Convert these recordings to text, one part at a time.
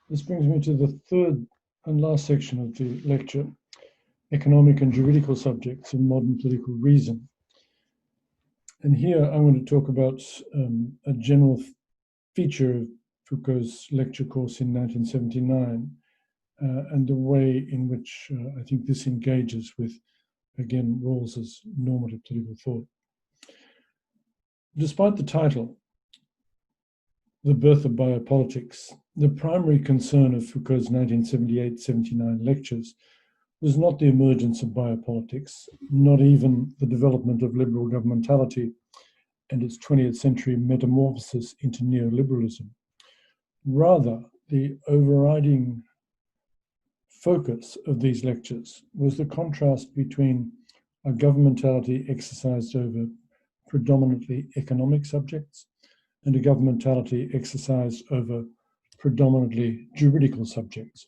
This brings me to the third and last section of the lecture, economic and juridical subjects of modern political reason. And here I want to talk about a general feature of Foucault's lecture course in 1979 and the way in which I think this engages with, again, Rawls's normative political thought. Despite the title, The Birth of Biopolitics, the primary concern of Foucault's 1978-79 lectures was not the emergence of biopolitics, not even the development of liberal governmentality and its 20th century metamorphosis into neoliberalism. Rather, the overriding focus of these lectures was the contrast between a governmentality exercised over predominantly economic subjects and a governmentality exercised over predominantly juridical subjects,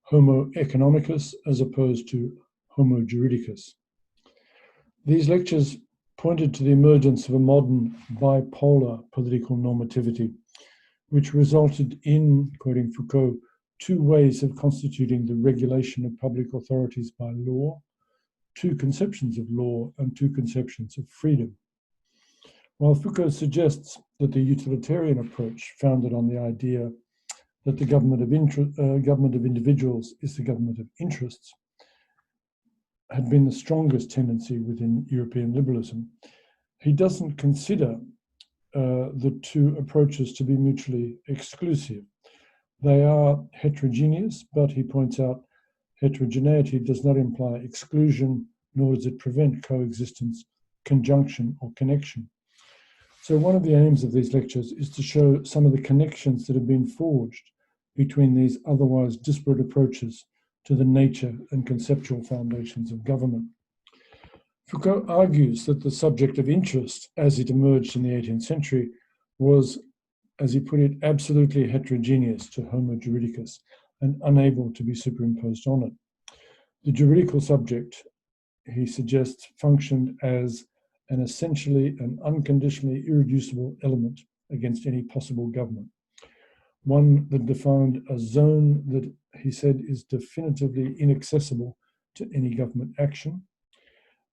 homo economicus as opposed to homo juridicus. These lectures pointed to the emergence of a modern bipolar political normativity, which resulted in, quoting Foucault, two ways of constituting the regulation of public authorities by law, two conceptions of law and two conceptions of freedom. While Foucault suggests that the utilitarian approach founded on the idea that the government of individuals is the government of interests had been the strongest tendency within European liberalism, he doesn't consider the two approaches to be mutually exclusive. They are heterogeneous, but he points out heterogeneity does not imply exclusion, nor does it prevent coexistence, conjunction, or connection. So one of the aims of these lectures is to show some of the connections that have been forged between these otherwise disparate approaches to the nature and conceptual foundations of government. Foucault argues that the subject of interest, as it emerged in the 18th century, was, as he put it, absolutely heterogeneous to homo juridicus and unable to be superimposed on it. The juridical subject, he suggests, functioned as an essentially and unconditionally irreducible element against any possible government. One that defined a zone that he said is definitively inaccessible to any government action,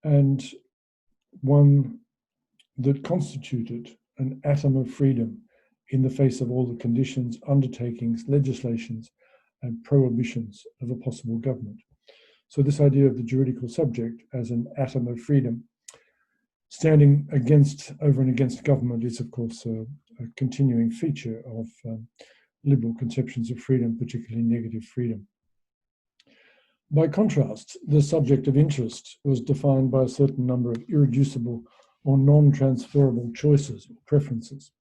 and one that constituted an atom of freedom in the face of all the conditions, undertakings, legislations, and prohibitions of a possible government. So this idea of the juridical subject as an atom of freedom standing over and against government is, of course, a continuing feature of liberal conceptions of freedom, particularly negative freedom. By contrast, the subject of interest was defined by a certain number of irreducible or non-transferable choices or preferences.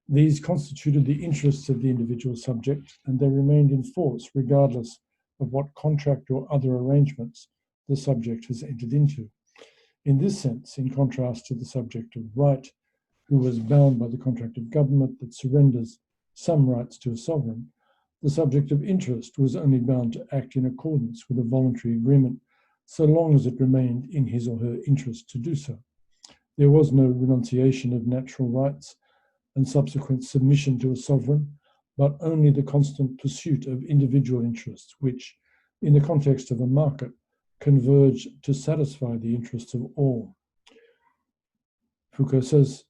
These constituted the interests of the individual subject, and they remained in force regardless of what contract or other arrangements the subject has entered into. In this sense, in contrast to the subject of right, who was bound by the contract of government that surrenders some rights to a sovereign, the subject of interest was only bound to act in accordance with a voluntary agreement, so long as it remained in his or her interest to do so. There was no renunciation of natural rights and subsequent submission to a sovereign, but only the constant pursuit of individual interests, which, in the context of a market, converge to satisfy the interests of all. Foucault says,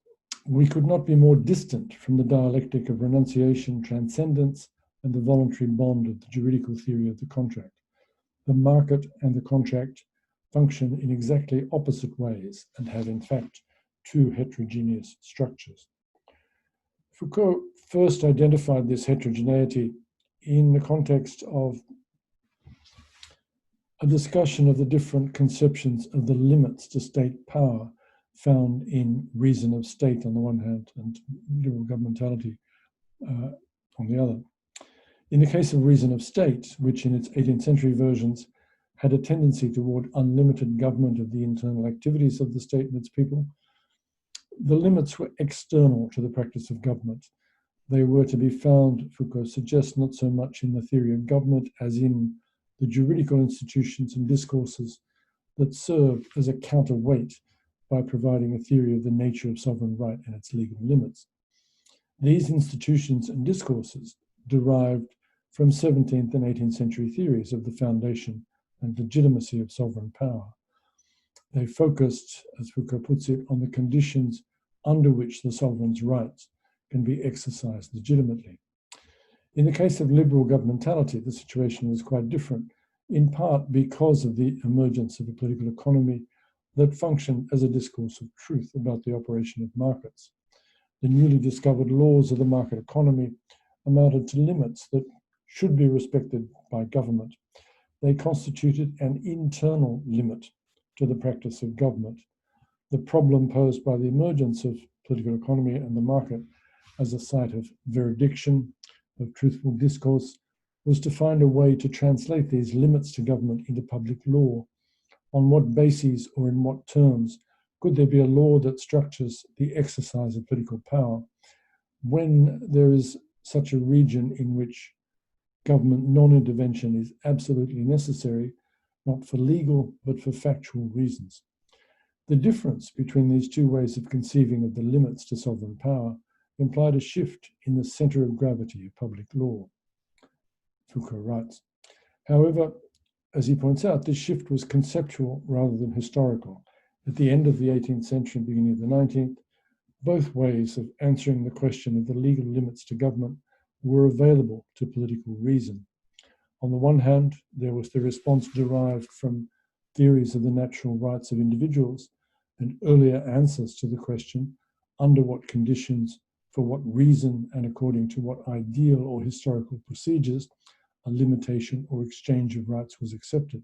we could not be more distant from the dialectic of renunciation, transcendence, and the voluntary bond of the juridical theory of the contract. The market and the contract function in exactly opposite ways and have, in fact, two heterogeneous structures. Foucault first identified this heterogeneity in the context of a discussion of the different conceptions of the limits to state power found in Reason of State on the one hand and liberal governmentality on the other. In the case of Reason of State, which in its 18th century versions had a tendency toward unlimited government of the internal activities of the state and its people, the limits were external to the practice of government. They were to be found, Foucault suggests, not so much in the theory of government as in the juridical institutions and discourses that served as a counterweight by providing a theory of the nature of sovereign right and its legal limits. These institutions and discourses derived from 17th and 18th century theories of the foundation and legitimacy of sovereign power. They focused, as Foucault puts it, on the conditions under which the sovereign's rights can be exercised legitimately. In the case of liberal governmentality, the situation was quite different, in part because of the emergence of a political economy that functioned as a discourse of truth about the operation of markets. The newly discovered laws of the market economy amounted to limits that should be respected by government. They constituted an internal limit to the practice of government. The problem posed by the emergence of political economy and the market as a site of veridiction, of truthful discourse, was to find a way to translate these limits to government into public law. On what bases or in what terms could there be a law that structures the exercise of political power when there is such a region in which government non-intervention is absolutely necessary, not for legal, but for factual reasons? The difference between these two ways of conceiving of the limits to sovereign power implied a shift in the center of gravity of public law, Foucault writes. However, as he points out, this shift was conceptual rather than historical. At the end of the 18th century and beginning of the 19th, both ways of answering the question of the legal limits to government were available to political reason. On the one hand, there was the response derived from theories of the natural rights of individuals and earlier answers to the question, under what conditions, for what reason, and according to what ideal or historical procedures, a limitation or exchange of rights was accepted.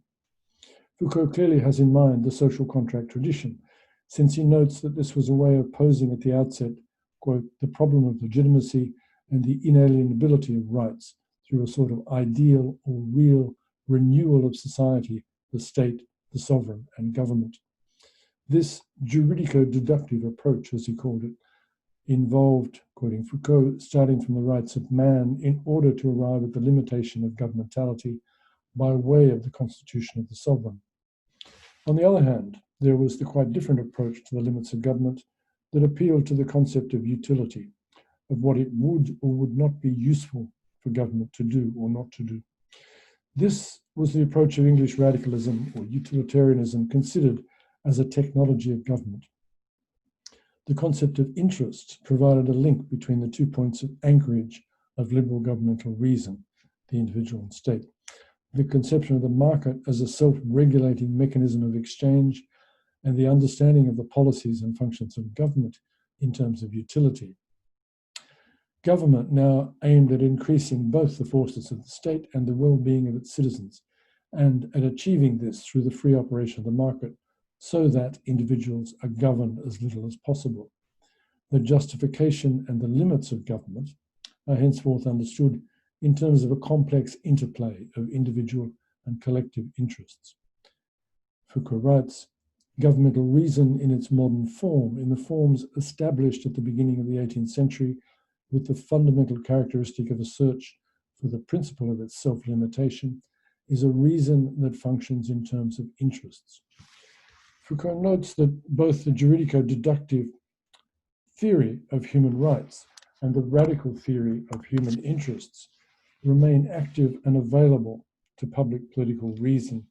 Foucault clearly has in mind the social contract tradition, since he notes that this was a way of posing at the outset, quote, the problem of legitimacy and the inalienability of rights through a sort of ideal or real renewal of society, the state, the sovereign, and government. This juridico-deductive approach, as he called it, involved, quoting Foucault, starting from the rights of man in order to arrive at the limitation of governmentality by way of the constitution of the sovereign. On the other hand, there was the quite different approach to the limits of government that appealed to the concept of utility, of what it would or would not be useful for government to do or not to do. This was the approach of English radicalism or utilitarianism considered as a technology of government. The concept of interest provided a link between the 2 points of anchorage of liberal governmental reason, the individual and state. The conception of the market as a self-regulating mechanism of exchange, and the understanding of the policies and functions of government in terms of utility. Government now aimed at increasing both the forces of the state and the well-being of its citizens, and at achieving this through the free operation of the market, so that individuals are governed as little as possible. The justification and the limits of government are henceforth understood in terms of a complex interplay of individual and collective interests. Foucault writes, governmental reason in its modern form, in the forms established at the beginning of the 18th century, with the fundamental characteristic of a search for the principle of its self-limitation, is a reason that functions in terms of interests. Foucault notes that both the juridico-deductive theory of human rights and the radical theory of human interests remain active and available to public political reason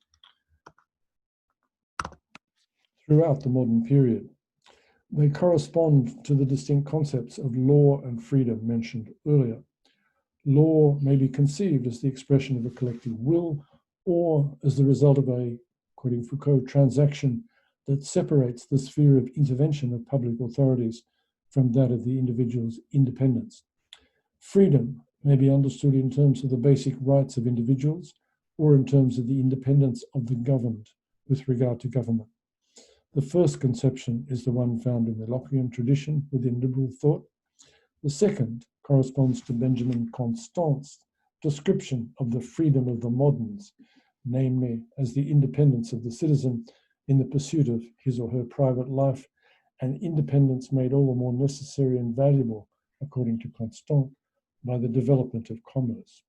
throughout the modern period. They correspond to the distinct concepts of law and freedom mentioned earlier. Law may be conceived as the expression of a collective will or as the result of a, quoting Foucault, transaction that separates the sphere of intervention of public authorities from that of the individual's independence. Freedom may be understood in terms of the basic rights of individuals or in terms of the independence of the governed with regard to government. The first conception is the one found in the Lockean tradition within liberal thought. The second corresponds to Benjamin Constant's description of the freedom of the moderns, namely as the independence of the citizen in the pursuit of his or her private life, and independence made all the more necessary and valuable, according to Constant, by the development of commerce.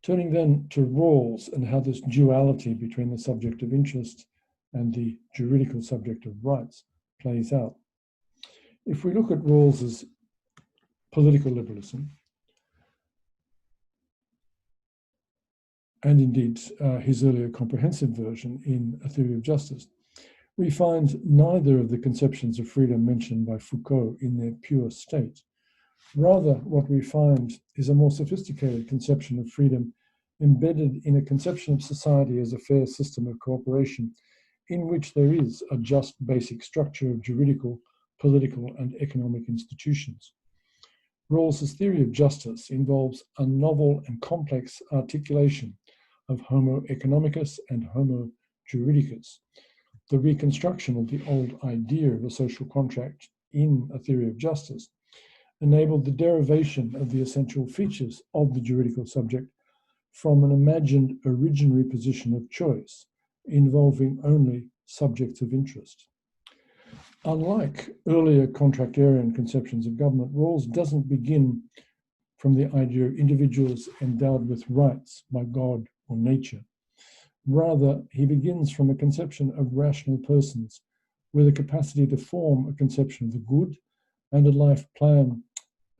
Turning then to Rawls and how this duality between the subject of interest and the juridical subject of rights plays out. If we look at Rawls's political liberalism, and indeed his earlier comprehensive version in A Theory of Justice, we find neither of the conceptions of freedom mentioned by Foucault in their pure state. Rather, what we find is a more sophisticated conception of freedom embedded in a conception of society as a fair system of cooperation in which there is a just basic structure of juridical, political, and economic institutions. Rawls's theory of justice involves a novel and complex articulation of Homo economicus and Homo juridicus, the reconstruction of the old idea of a social contract in A Theory of Justice enabled the derivation of the essential features of the juridical subject from an imagined originary position of choice involving only subjects of interest. Unlike earlier contractarian conceptions of government, Rawls doesn't begin from the idea of individuals endowed with rights by God or nature. Rather, he begins from a conception of rational persons with a capacity to form a conception of the good and a life plan,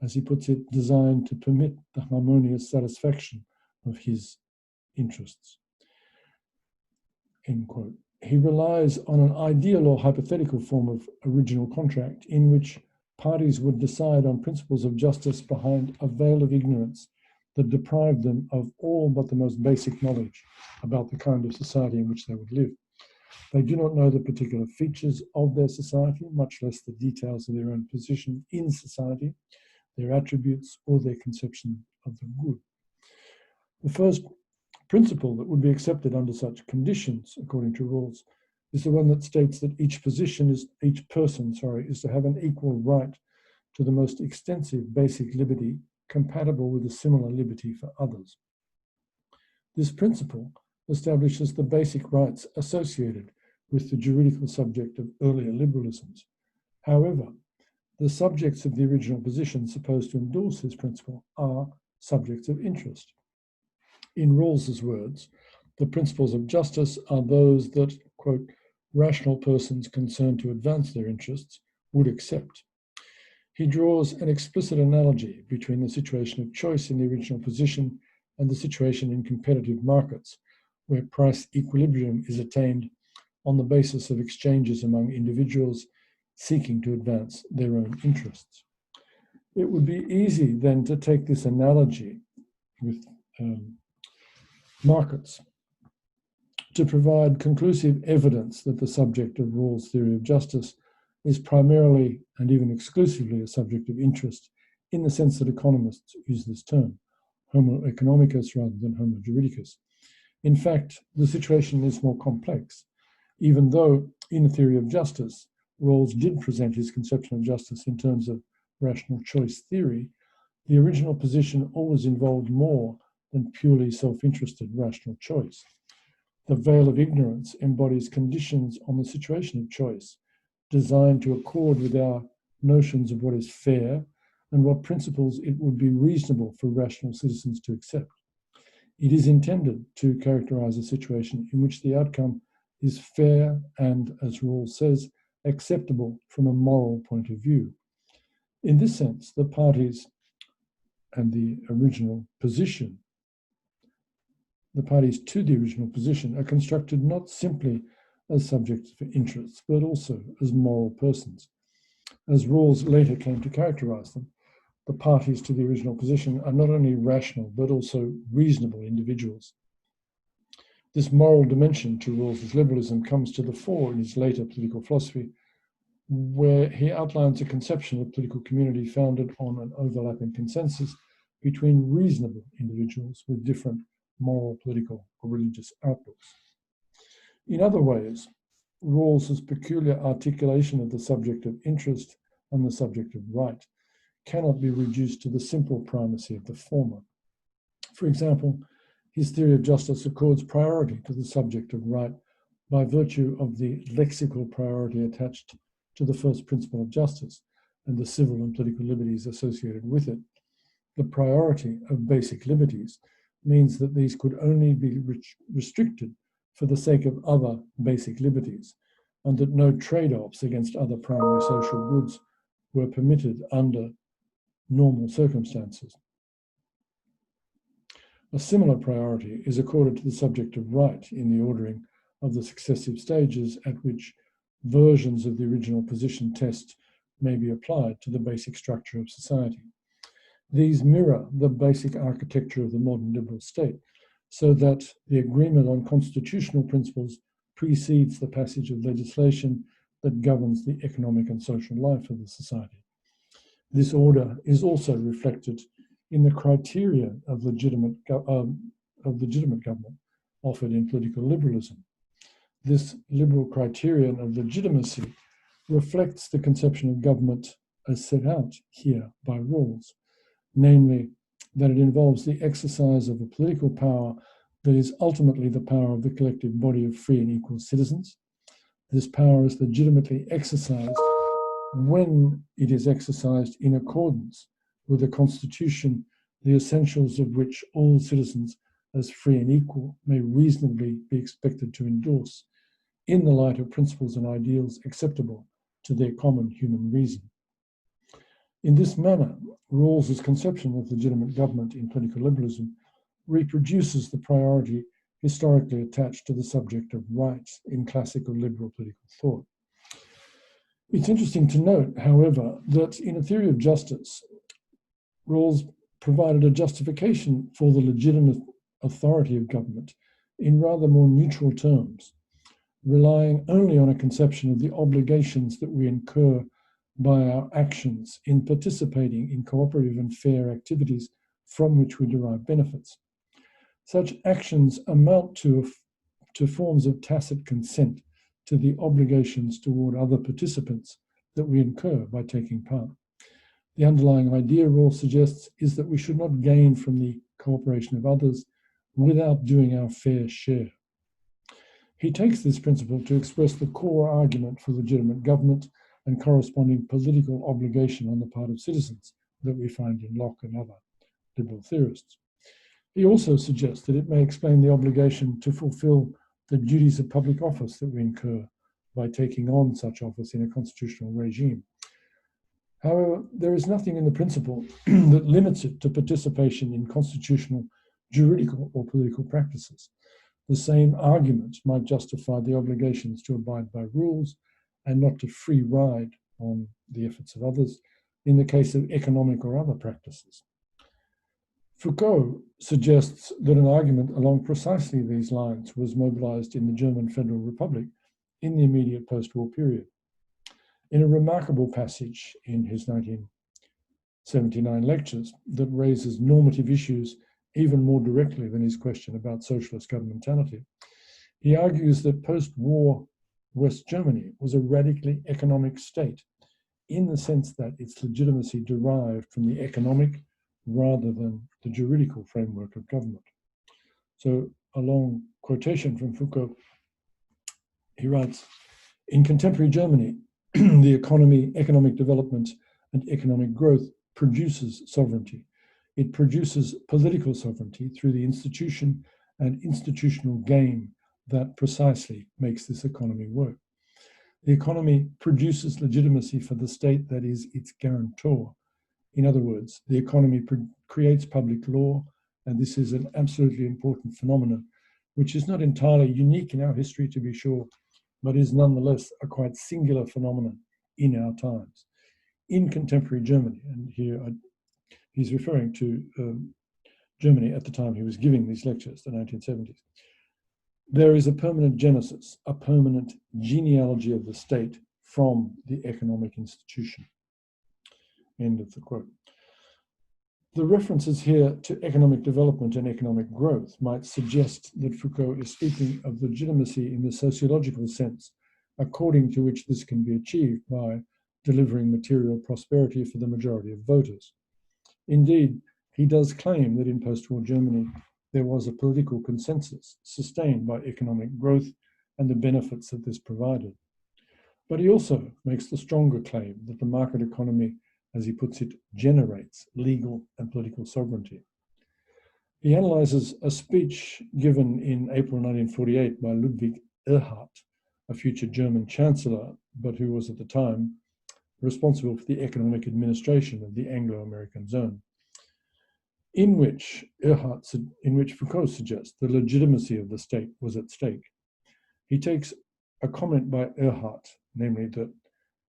as he puts it, designed to permit the harmonious satisfaction of his interests. End quote. He relies on an ideal or hypothetical form of original contract in which parties would decide on principles of justice behind a veil of ignorance that deprived them of all but the most basic knowledge about the kind of society in which they would live. They do not know the particular features of their society, much less the details of their own position in society, their attributes, or their conception of the good. The first principle that would be accepted under such conditions, according to Rawls, is the one that states that each person is to have an equal right to the most extensive basic liberty compatible with a similar liberty for others. This principle establishes the basic rights associated with the juridical subject of earlier liberalisms. However, the subjects of the original position supposed to endorse this principle are subjects of interest. In Rawls's words, the principles of justice are those that, quote, rational persons concerned to advance their interests would accept. He draws an explicit analogy between the situation of choice in the original position and the situation in competitive markets, where price equilibrium is attained on the basis of exchanges among individuals seeking to advance their own interests. It would be easy then to take this analogy with markets to provide conclusive evidence that the subject of Rawls' theory of justice is primarily and even exclusively a subject of interest in the sense that economists use this term, Homo economicus rather than Homo juridicus. In fact, the situation is more complex, even though in A Theory of Justice, Rawls did present his conception of justice in terms of rational choice theory. The original position always involved more than purely self-interested rational choice. The veil of ignorance embodies conditions on the situation of choice designed to accord with our notions of what is fair and what principles it would be reasonable for rational citizens to accept. It is intended to characterize a situation in which the outcome is fair and, as Rawls says, acceptable from a moral point of view. In this sense, the parties and the original position, the parties to the original position are constructed not simply as subjects for interests, but also as moral persons. As Rawls later came to characterize them, the parties to the original position are not only rational, but also reasonable individuals. This moral dimension to Rawls's liberalism comes to the fore in his later political philosophy, where he outlines a conception of political community founded on an overlapping consensus between reasonable individuals with different moral, political, or religious outlooks. In other ways, Rawls's peculiar articulation of the subject of interest and the subject of right cannot be reduced to the simple primacy of the former. For example, his theory of justice accords priority to the subject of right by virtue of the lexical priority attached to the first principle of justice and the civil and political liberties associated with it. The priority of basic liberties means that these could only be restricted for the sake of other basic liberties, and that no trade-offs against other primary social goods were permitted under normal circumstances. A similar priority is accorded to the subject of right in the ordering of the successive stages at which versions of the original position test may be applied to the basic structure of society. These mirror the basic architecture of the modern liberal state, so that the agreement on constitutional principles precedes the passage of legislation that governs the economic and social life of the society. This order is also reflected in the criteria of legitimate government offered in political liberalism. This liberal criterion of legitimacy reflects the conception of government as set out here by Rawls, namely that it involves the exercise of a political power that is ultimately the power of the collective body of free and equal citizens. This power is legitimately exercised when it is exercised in accordance with the Constitution, the essentials of which all citizens as free and equal may reasonably be expected to endorse in the light of principles and ideals acceptable to their common human reason. In this manner, Rawls's conception of legitimate government in political liberalism reproduces the priority historically attached to the subject of rights in classical liberal political thought. It's interesting to note, however, that in a theory of justice, Rawls provided a justification for the legitimate authority of government in rather more neutral terms, relying only on a conception of the obligations that we incur by our actions in participating in cooperative and fair activities from which we derive benefits. Such actions amount to forms of tacit consent to the obligations toward other participants that we incur by taking part. The underlying idea Rawls suggests is that we should not gain from the cooperation of others without doing our fair share. He takes this principle to express the core argument for legitimate government and corresponding political obligation on the part of citizens that we find in Locke and other liberal theorists. He also suggests that it may explain the obligation to fulfill the duties of public office that we incur by taking on such office in a constitutional regime. However, there is nothing in the principle that limits it to participation in constitutional, juridical, or political practices. The same argument might justify the obligations to abide by rules and not to free ride on the efforts of others in the case of economic or other practices. Foucault suggests that an argument along precisely these lines was mobilized in the German Federal Republic in the immediate post-war period. In a remarkable passage in his 1979 lectures that raises normative issues even more directly than his question about socialist governmentality, he argues that post-war West Germany was a radically economic state in the sense that its legitimacy derived from the economic rather than the juridical framework of government. So a long quotation from Foucault, he writes, in contemporary Germany, the economy, economic development, and economic growth produces sovereignty. It produces political sovereignty through the institution and institutional game that precisely makes this economy work. The economy produces legitimacy for the state that is its guarantor. In other words, the economy creates public law, and this is an absolutely important phenomenon, which is not entirely unique in our history, to be sure, but is nonetheless a quite singular phenomenon in our times. In contemporary Germany, and here he's referring to Germany at the time he was giving these lectures, the 1970s, there is a permanent genesis, a permanent genealogy of the state from the economic institution. End of the quote. The references here to economic development and economic growth might suggest that Foucault is speaking of legitimacy in the sociological sense, according to which this can be achieved by delivering material prosperity for the majority of voters. Indeed, he does claim that in post-war Germany, there was a political consensus sustained by economic growth and the benefits that this provided. But he also makes the stronger claim that the market economy, as he puts it, generates legal and political sovereignty. He analyzes a speech given in April 1948 by Ludwig Erhard, a future German chancellor, but who was at the time responsible for the economic administration of the Anglo-American zone. in which Foucault suggests the legitimacy of the state was at stake. He takes a comment by Erhardt, namely that,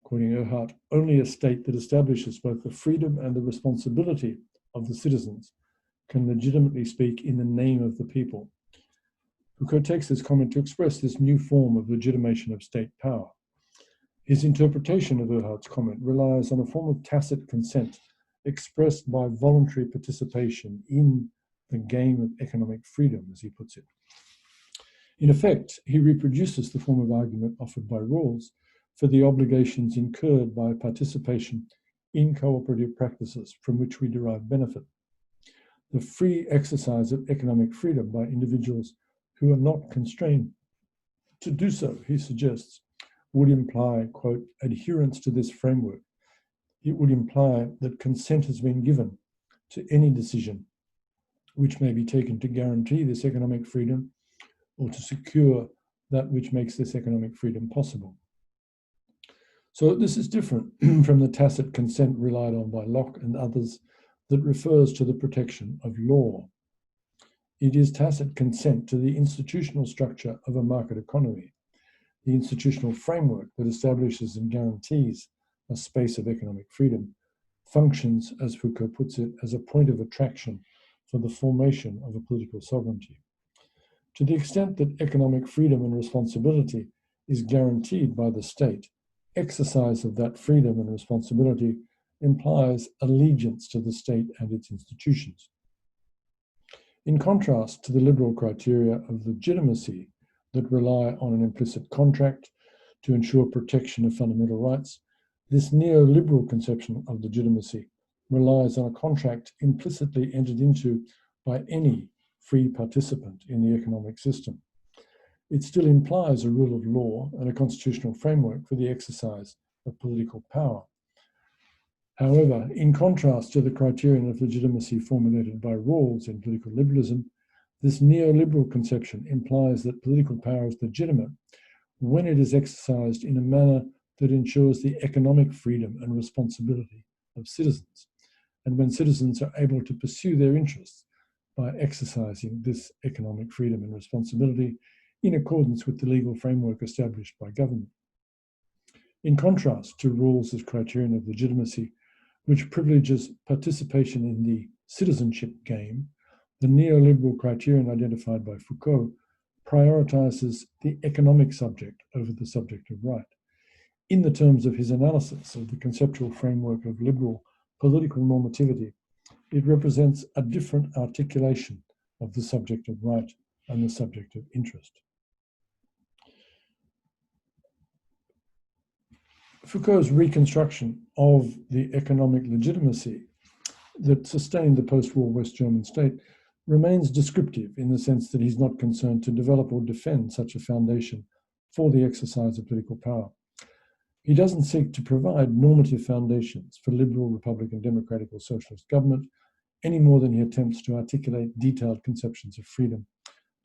quoting Erhardt, only a state that establishes both the freedom and the responsibility of the citizens can legitimately speak in the name of the people. Foucault takes this comment to express this new form of legitimation of state power. His interpretation of Erhardt's comment relies on a form of tacit consent expressed by voluntary participation in the game of economic freedom, as he puts it. In effect, he reproduces the form of argument offered by Rawls for the obligations incurred by participation in cooperative practices from which we derive benefit. The free exercise of economic freedom by individuals who are not constrained to do so, he suggests, would imply, quote, adherence to this framework. It would imply that consent has been given to any decision which may be taken to guarantee this economic freedom or to secure that which makes this economic freedom possible. So this is different from the tacit consent relied on by Locke and others that refers to the protection of law. It is tacit consent to the institutional structure of a market economy, the institutional framework that establishes and guarantees a space of economic freedom, functions, as Foucault puts it, as a point of attraction for the formation of a political sovereignty. To the extent that economic freedom and responsibility is guaranteed by the state, exercise of that freedom and responsibility implies allegiance to the state and its institutions. In contrast to the liberal criteria of legitimacy that rely on an implicit contract to ensure protection of fundamental rights, this neoliberal conception of legitimacy relies on a contract implicitly entered into by any free participant in the economic system. It still implies a rule of law and a constitutional framework for the exercise of political power. However, in contrast to the criterion of legitimacy formulated by Rawls in political liberalism, this neoliberal conception implies that political power is legitimate when it is exercised in a manner that ensures the economic freedom and responsibility of citizens, and when citizens are able to pursue their interests by exercising this economic freedom and responsibility in accordance with the legal framework established by government. In contrast to Rawls's criterion of legitimacy, which privileges participation in the citizenship game, the neoliberal criterion identified by Foucault prioritizes the economic subject over the subject of right. In the terms of his analysis of the conceptual framework of liberal political normativity, it represents a different articulation of the subject of right and the subject of interest. Foucault's reconstruction of the economic legitimacy that sustained the post-war West German state remains descriptive in the sense that he's not concerned to develop or defend such a foundation for the exercise of political power. He doesn't seek to provide normative foundations for liberal, republican, democratic, or socialist government any more than he attempts to articulate detailed conceptions of freedom,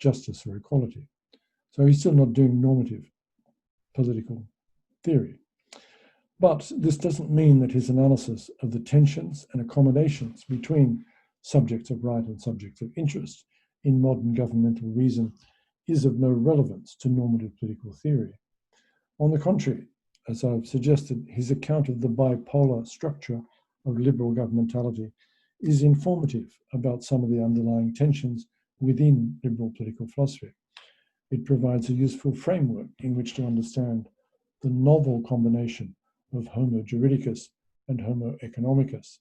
justice, or equality. So he's still not doing normative political theory. But this doesn't mean that his analysis of the tensions and accommodations between subjects of right and subjects of interest in modern governmental reason is of no relevance to normative political theory. On the contrary, as I've suggested, his account of the bipolar structure of liberal governmentality is informative about some of the underlying tensions within liberal political philosophy. It provides a useful framework in which to understand the novel combination of homo juridicus and homo economicus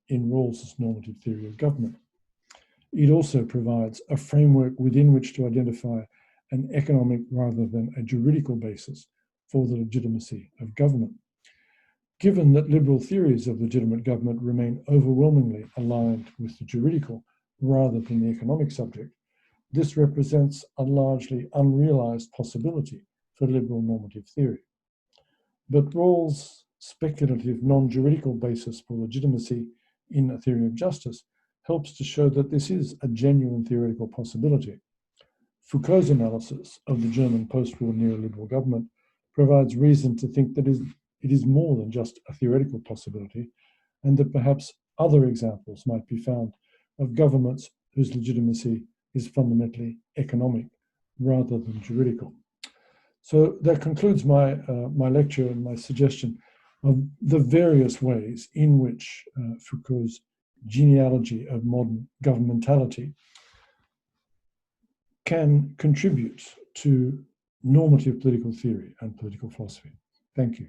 in Rawls's normative theory of government. It also provides a framework within which to identify an economic rather than a juridical basis for the legitimacy of government. Given that liberal theories of legitimate government remain overwhelmingly aligned with the juridical rather than the economic subject, this represents a largely unrealized possibility for liberal normative theory. But Rawls' speculative non-juridical basis for legitimacy in a theory of justice helps to show that this is a genuine theoretical possibility. Foucault's analysis of the German post-war neoliberal government provides reason to think that it is more than just a theoretical possibility, and that perhaps other examples might be found of governments whose legitimacy is fundamentally economic rather than juridical. So that concludes my lecture and my suggestion of the various ways in which Foucault's genealogy of modern governmentality can contribute to normative political theory and political philosophy. Thank you.